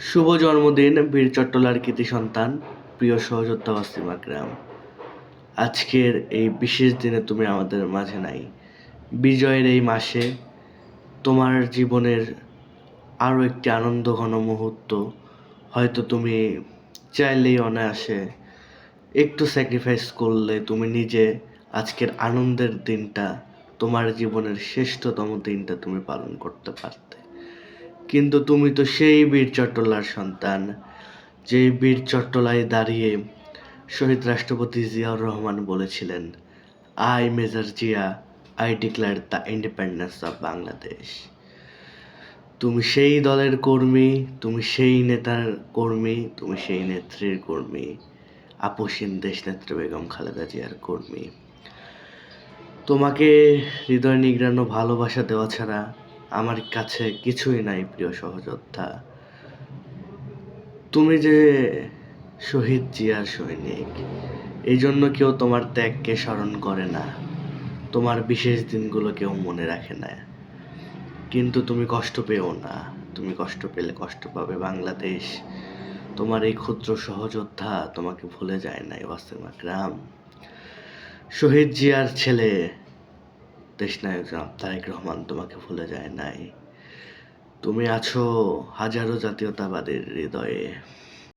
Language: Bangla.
শুভ জন্মদিন বীর চট্টলার কৃতি সন্তান, প্রিয় সহযোদ্ধা ওয়াসিম আকরাম। আজকের এই বিশেষ দিনে তুমি আমাদের মাঝে নাই। বিজয়ের এই মাসে তোমার জীবনের আরও একটি আনন্দঘন মুহূর্ত হয়তো তুমি চাইলেই অনায়াসে একটু স্যাক্রিফাইস করলে তুমি নিজে আজকের আনন্দের দিনটা, তোমার জীবনের শ্রেষ্ঠতম দিনটা তুমি পালন করতে পারতে। কিন্তু তুমি তো সেই বীর চট্টলার সন্তান, যেই বীর চট্টলায় দাঁড়িয়ে শহীদ রাষ্ট্রপতি জিয়াউর রহমান বলেছিলেন, I major Zia, I declare the independence of Bangladesh. তুমি সেই দলের কর্মী, তুমি সেই নেতার কর্মী, তুমি সেই নেত্রীর কর্মী, আপসহীন দেশনেত্রী বেগম খালেদা জিয়ার কর্মী। তোমাকে হৃদয় নিংড়ানো ভালোবাসা দেওয়া ছাড়া আমার কাছে কিছুই নাই, প্রিয় সহযোদ্ধা। তুমি যে শহীদ জিয়ার সৈনিক, এই জন্য কেউ তোমার ত্যাগকে স্মরণ করে না, তোমার বিশেষ দিনগুলো কেউ মনে রাখে না। কিন্তু তুমি কষ্ট পেও না, তুমি কষ্ট পেলে কষ্ট পাবে বাংলাদেশ। তোমার এই ক্ষুদ্র সহযোদ্ধা তোমাকে ভুলে যায় নাই ওয়াসিম আকরাম। শহীদ জিয়ার ছেলে দেশনায়ক জনাব তারেক রহমান তোমাকে ভুলে যায় নাই। তুমি আছো হাজারো জাতীয়তাবাদের হৃদয়ে।